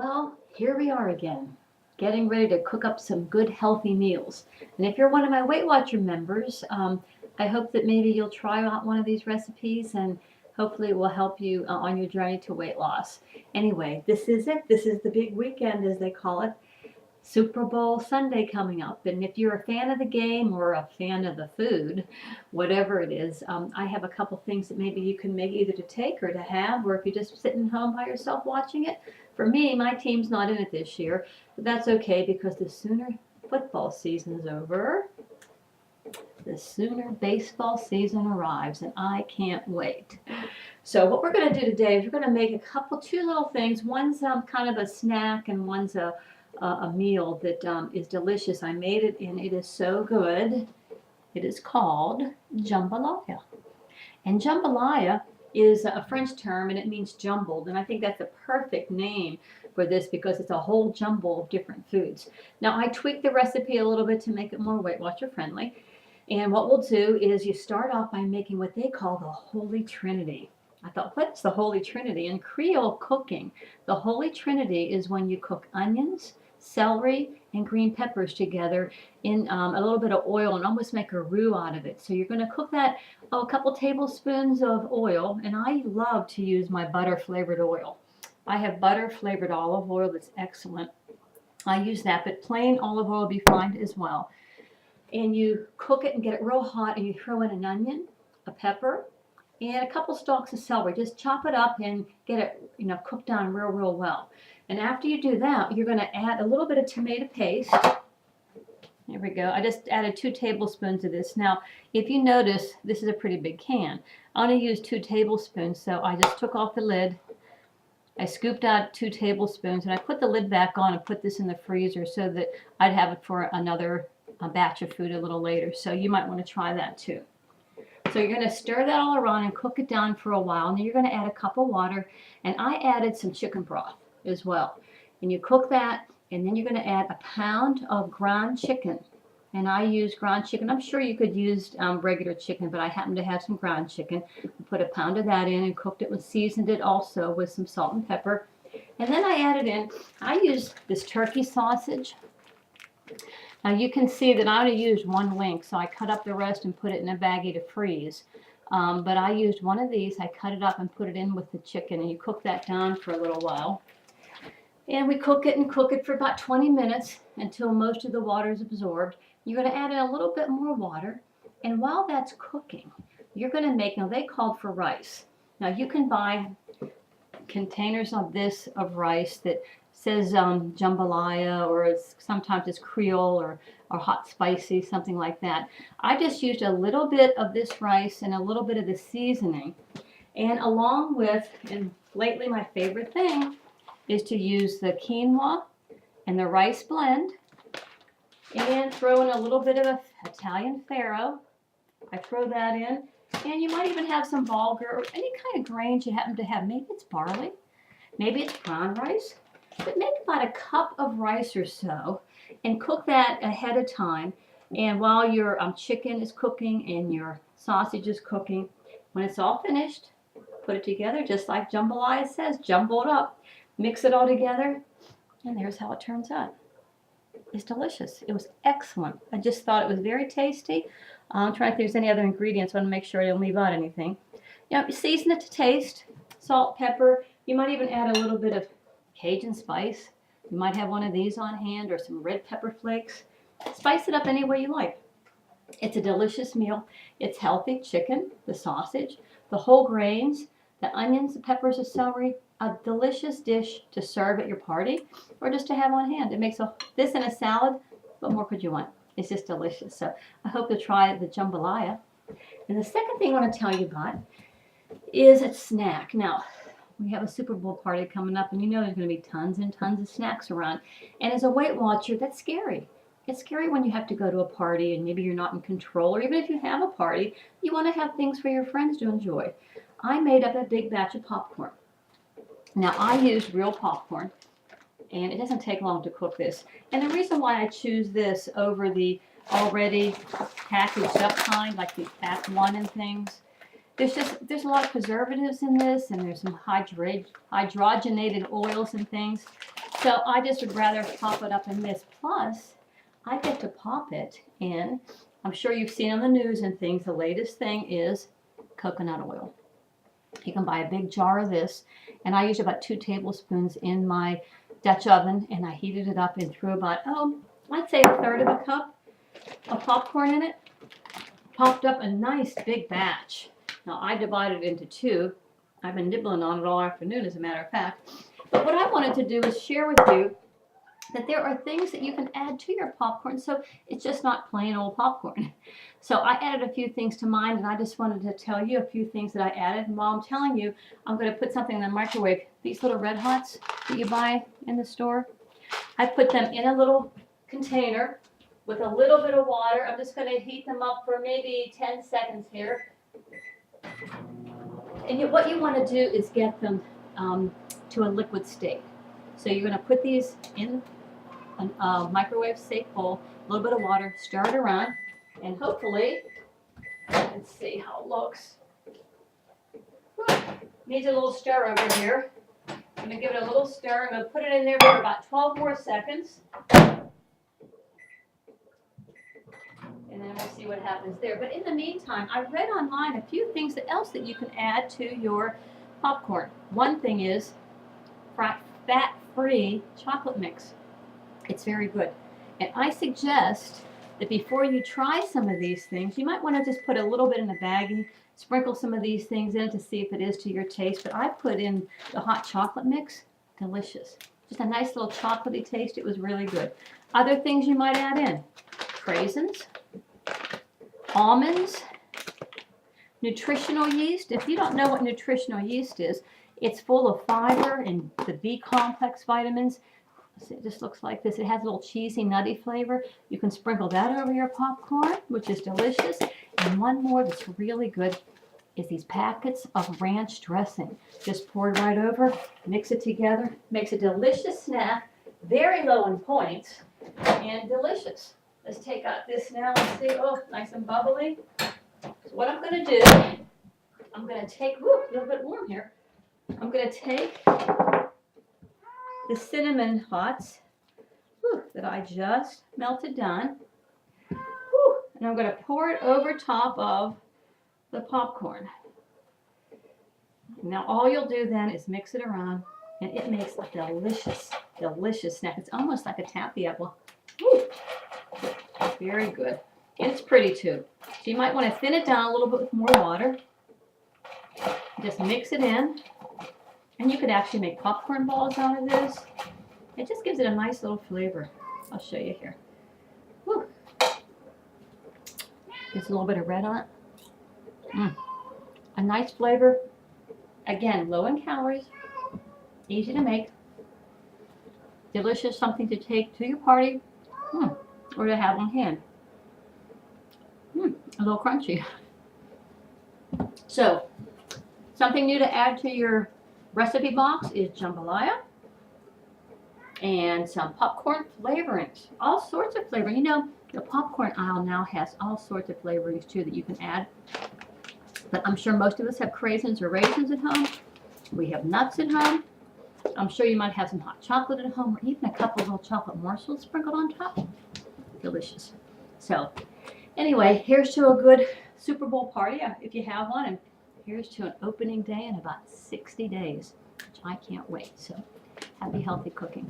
Well, here we are again, getting ready to cook up some good healthy meals. And if you're one of my Weight Watcher members, I hope that maybe you'll try out one of these recipes and hopefully it will help you on your journey to weight loss. Anyway, this is it. This is the big weekend, as they call it. Super Bowl Sunday coming up. And if you're a fan of the game or a fan of the food, whatever it is, I have a couple things that maybe you can make either to take or to have, or if you're just sitting home by yourself watching it. For me, my team's not in it this year, but that's okay because the sooner football season's over, the sooner baseball season arrives, and I can't wait. So what we're going to do today is we're going to make two little things. One's kind of a snack and one's a meal that is delicious. I made it and it is so good. It is called jambalaya. And jambalaya is a French term and it means jumbled. And I think that's a perfect name for this because it's a whole jumble of different foods. Now I tweaked the recipe a little bit to make it more Weight Watcher friendly. And what we'll do is you start off by making what they call the Holy Trinity. I thought, what's the Holy Trinity? In Creole cooking, the Holy Trinity is when you cook onions, celery, and green peppers together in a little bit of oil and almost make a roux out of it. So you're going to cook that a couple tablespoons of oil, and I love to use my butter flavored oil. I have butter flavored olive oil that's excellent. I use that, but plain olive oil will be fine as well. And you cook it and get it real hot, and you throw in an onion, a pepper, and a couple stalks of celery. Just chop it up and get it, cooked down real well. And after you do that, you're going to add a little bit of tomato paste. There we go. I just added 2 tablespoons of this. Now, if you notice, this is a pretty big can. I only used 2 tablespoons, so I just took off the lid. I scooped out 2 tablespoons, and I put the lid back on and put this in the freezer so that I'd have it for another batch of food a little later. So you might want to try that too. So you're going to stir that all around and cook it down for a while. And then you're going to add a cup of water. And I added some chicken broth as well. And you cook that, and then you're going to add a pound of ground chicken. And I use ground chicken. I'm sure you could use regular chicken, but I happen to have some ground chicken. I put a pound of that in and cooked it and seasoned it also with some salt and pepper. And then I added in, I use this turkey sausage. Now you can see that I only used 1 link, so I cut up the rest and put it in a baggie to freeze. But I used one of these. I cut it up and put it in with the chicken, and you cook that down for a little while. And we cook it for about 20 minutes until most of the water is absorbed. You're going to add in a little bit more water, and while that's cooking, you're going to make, now they called for rice. Now you can buy containers of rice that says jambalaya, or sometimes it's Creole or hot spicy, something like that. I just used a little bit of this rice and a little bit of the seasoning. And along with, and lately my favorite thing, is to use the quinoa and the rice blend and throw in a little bit of Italian farro. I throw that in. And you might even have some bulgur or any kind of grains you happen to have. Maybe it's barley, maybe it's brown rice. But make about a cup of rice or so and cook that ahead of time. And while your chicken is cooking and your sausage is cooking, when it's all finished, put it together just like jambalaya says, jumble it up, mix it all together, and there's how it turns out. It's delicious. It was excellent. I just thought it was very tasty. I'm trying to think if there's any other ingredients. I want to make sure I don't leave out anything. Season it to taste, salt, pepper. You might even add a little bit of Cajun spice. You might have one of these on hand or some red pepper flakes. Spice it up any way you like. It's a delicious meal. It's healthy. Chicken, the sausage, the whole grains, the onions, the peppers, the celery. A delicious dish to serve at your party or just to have on hand. It makes this in a salad. What more could you want? It's just delicious. So I hope you'll try the jambalaya. And the second thing I want to tell you about is a snack. Now, we have a Super Bowl party coming up, and you know there's going to be tons and tons of snacks around. And as a Weight Watcher, that's scary. It's scary when you have to go to a party and maybe you're not in control, or even if you have a party, you want to have things for your friends to enjoy. I made up a big batch of popcorn. Now, I used real popcorn, and it doesn't take long to cook this. And the reason why I choose this over the already packaged up kind, like the Act 1 and things, there's a lot of preservatives in this, and there's some hydrogenated oils and things. So I just would rather pop it up in this. Plus, I get to pop it in. I'm sure you've seen on the news and things, the latest thing is coconut oil. You can buy a big jar of this, and I use about 2 tablespoons in my Dutch oven, and I heated it up and threw about, I'd say 1/3 of a cup of popcorn in it. Popped up a nice big batch. Now I divided it into 2. I've been nibbling on it all afternoon, as a matter of fact. But what I wanted to do is share with you that there are things that you can add to your popcorn, so it's just not plain old popcorn. So I added a few things to mine, and I just wanted to tell you a few things that I added. And while I'm telling you, I'm going to put something in the microwave. These little Red Hots that you buy in the store, I put them in a little container with a little bit of water. I'm just going to heat them up for maybe 10 seconds here. And what you want to do is get them to a liquid state. So you're going to put these in a microwave safe bowl, a little bit of water, stir it around, and hopefully, let's see how it looks. Needs a little stir over here. I'm going to give it a little stir. I'm going to put it in there for about 12 more seconds. And then we'll see what happens there. But in the meantime, I read online a few things else that you can add to your popcorn. One thing is fat-free chocolate mix. It's very good. And I suggest that before you try some of these things, you might want to just put a little bit in a baggie, sprinkle some of these things in to see if it is to your taste. But I put in the hot chocolate mix. Delicious. Just a nice little chocolatey taste. It was really good. Other things you might add in: raisins, almonds, nutritional yeast. If you don't know what nutritional yeast is, it's full of fiber and the B complex vitamins. It just looks like this. It has a little cheesy, nutty flavor. You can sprinkle that over your popcorn, which is delicious. And one more that's really good is these packets of ranch dressing. Just pour it right over, mix it together, makes a delicious snack, very low in points, and delicious. Let's take out this now and see. Oh, nice and bubbly. So what I'm going to do, I'm going to take, whoo, a little bit warm here. I'm going to take the cinnamon hots that I just melted down, and I'm going to pour it over top of the popcorn. Now all you'll do then is mix it around, and it makes a delicious, delicious snack. It's almost like a taffy apple. Woo. Very good. And it's pretty too. So you might want to thin it down a little bit with more water. Just mix it in. And you could actually make popcorn balls out of this. It just gives it a nice little flavor. I'll show you here. Woo. Just a little bit of red on it. A nice flavor. Again, low in calories. Easy to make. Delicious, something to take to your party. Or to have on hand. A little crunchy. So, something new to add to your recipe box is jambalaya and some popcorn flavorings. All sorts of flavoring. You know, the popcorn aisle now has all sorts of flavorings too that you can add. But I'm sure most of us have craisins or raisins at home. We have nuts at home. I'm sure you might have some hot chocolate at home, or even a couple of little chocolate morsels sprinkled on top. Delicious. So anyway, here's to a good Super Bowl party if you have one, and here's to an opening day in about 60 days, which I can't wait. So happy, healthy cooking.